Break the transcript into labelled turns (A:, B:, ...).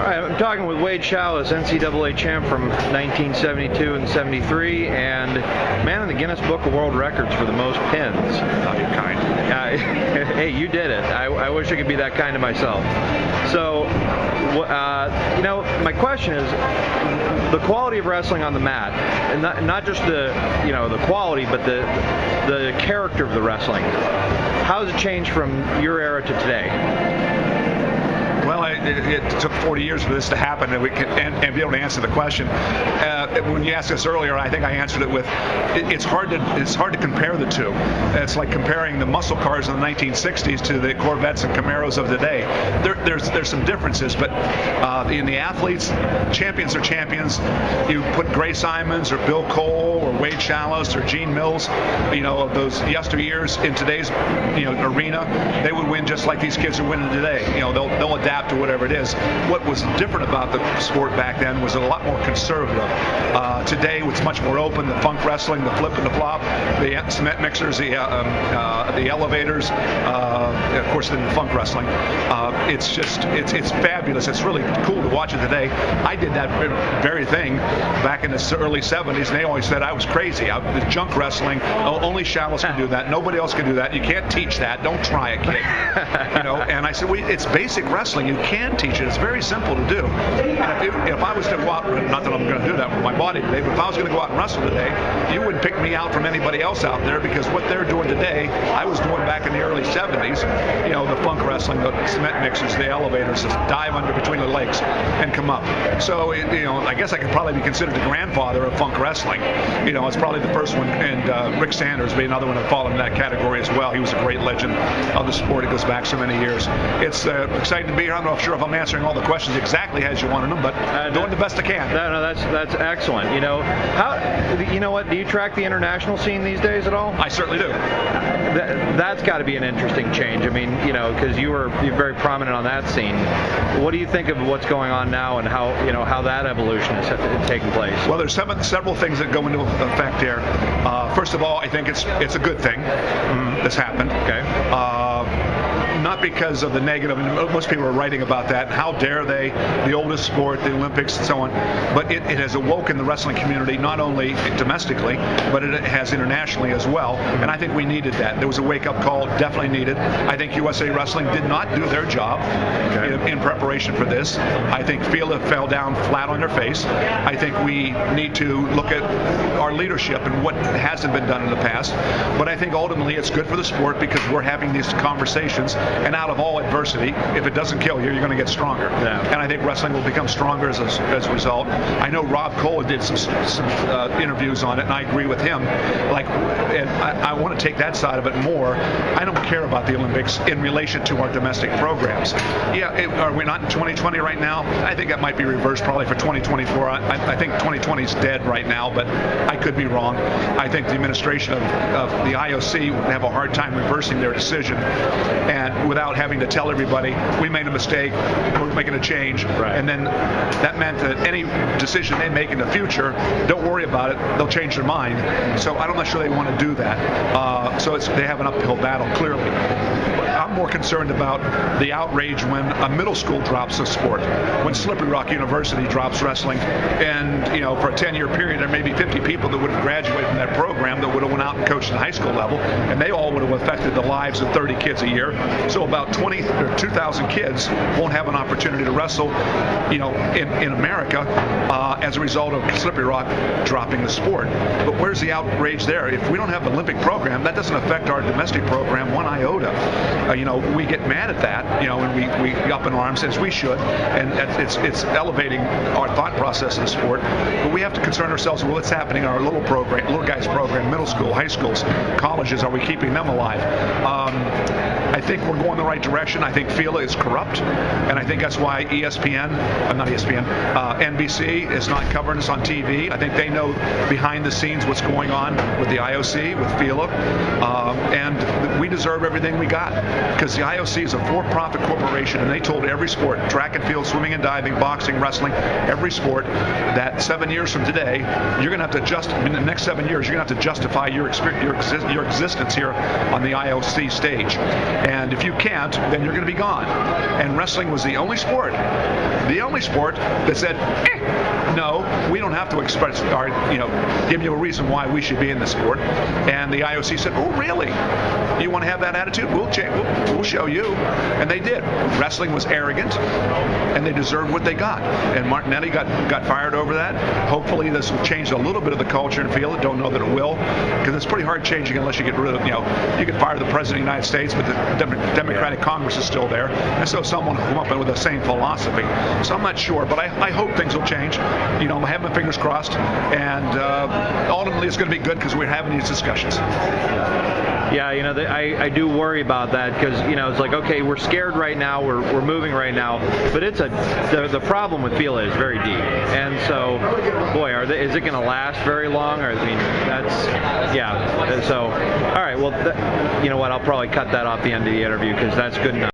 A: right, I'm talking with Wade Schalles, NCAA champ from 1972 and 73, and man in the Guinness Book of World Records for the most pins.
B: Oh, you're kind.
A: Hey, you did it. I wish I could be that kind to myself. So, my question is the quality of wrestling on the mat, and not just the quality, but the character of the wrestling. How has it changed from your era to today?
B: Well, it took 40 years for this to happen, and be able to answer the question. When you asked this earlier, I think I answered it with, it's hard to compare the two. It's like comparing the muscle cars in the 1960s to the Corvettes and Camaros of today. There's some differences, but in the athletes, champions are champions. You put Gray Simons or Bill Cole or Wade Schalles or Gene Mills, of those yesteryears in today's arena, they would win just like these kids are winning today. They'll adapt to whatever it is. What was different about the sport back then was a lot more conservative. Today, it's much more open. The funk wrestling, the flip and the flop, the cement mixers, the elevators, of course, the funk wrestling. It's fabulous. It's really cool to watch it today. I did that very thing back in the early 70s, and they always said I was crazy. The junk wrestling, only Schalles can do that. Nobody else can do that. You can't teach that. Don't try it, kid. And I said, it's basic wrestling. You can teach it. It's very simple to do. And if I was to go out, not that I'm going to do that with my body today, but if I was going to go out and wrestle today, you wouldn't pick me out from anybody else out there, because what they're doing today, I was doing back in the early 70s, the funk wrestling, the cement mixers, the elevators, just dive under between the legs and come up. So, I guess I could probably be considered the grandfather of funk wrestling. It's probably the first one, and Rick Sanders being another one that followed in that category as well. He was a great legend of the sport. It goes back so many years. It's exciting to be here. I'm not sure if I'm answering all the questions exactly as you wanted them, but doing the best I can.
A: No, that's excellent. What? Do you track the international scene these days at all?
B: I certainly do.
A: That's got to be an interesting change. I mean, because you're very prominent on that scene. What do you think of what's going on now, and how that evolution is taking place?
B: Well, there's several things that go into effect here. First of all, I think it's a good thing that's happened.
A: Okay.
B: Not because of the negative, and most people are writing about that. How dare they? The oldest sport, the Olympics, and so on. But it has awoken the wrestling community, not only domestically, but it has internationally as well. And I think we needed that. There was a wake-up call, definitely needed. I think USA Wrestling did not do their job in preparation for this. I think FILA fell down flat on their face. I think we need to look at our leadership and what hasn't been done in the past. But I think ultimately it's good for the sport, because we're having these conversations. And out of all adversity, if it doesn't kill you, you're going to get stronger.
A: Yeah.
B: And I think wrestling will become stronger as a result. I know Rob Cole did some interviews on it, and I agree with him. And I want to take that side of it more. I don't care about the Olympics in relation to our domestic programs. Are we not in 2020 right now? I think that might be reversed probably for 2024. I think 2020 is dead right now, but I could be wrong. I think the administration of the IOC would have a hard time reversing their decision, and without having to tell everybody, we made a mistake, we're making a change.
A: Right.
B: And then that meant that any decision they make in the future, don't worry about it, they'll change their mind. So I'm not sure they want to do that. So they have an uphill battle, clearly. I'm more concerned about the outrage when a middle school drops a sport, when Slippery Rock University drops wrestling, and for a 10-year period there may be 50 people that would have graduated from that program that would have went out and coached at the high school level, and they all would have affected the lives of 30 kids a year. So about 20 or 2,000 kids won't have an opportunity to wrestle, in America as a result of Slippery Rock dropping the sport. But where's the outrage there? If we don't have an Olympic program, that doesn't affect our domestic program one iota. We get mad at that, and we up in arms, as we should, and it's elevating our thought process in the sport. But we have to concern ourselves with what's happening in our little guys program, middle school, high schools, colleges. Are we keeping them alive? I think we're going the right direction. I think FILA is corrupt, and I think that's why NBC is not covering us on TV. I think they know behind the scenes what's going on with the IOC, with FILA, and we deserve everything we got, because the IOC is a for-profit corporation, and they told every sport, track and field, swimming and diving, boxing, wrestling, every sport, that 7 years from today, you're going to have to in the next 7 years, you're going to have to justify your existence here on the IOC stage. And if you can't, then you're going to be gone. And wrestling was the only sport that said, no, we don't have to express our, give you a reason why we should be in this sport. And the IOC said, oh, really? You want to have that attitude? We'll show you. And they did. Wrestling was arrogant, and they deserved what they got. And Martinetti got fired over that. Hopefully this will change a little bit of the culture and feel it. Don't know that it will, because it's pretty hard changing unless you get rid of, you can fire the President of the United States, but the Democratic Congress is still there. And so someone will come up with the same philosophy. So I'm not sure, but I hope things will change. I have my fingers crossed, and ultimately it's going to be good because we're having these discussions.
A: Yeah, I do worry about that because it's like, okay, we're scared right now, we're moving right now, but the problem with FILA is very deep, and so boy, is it going to last very long? Or so all right, well, you know what? I'll probably cut that off the end of the interview because that's good enough.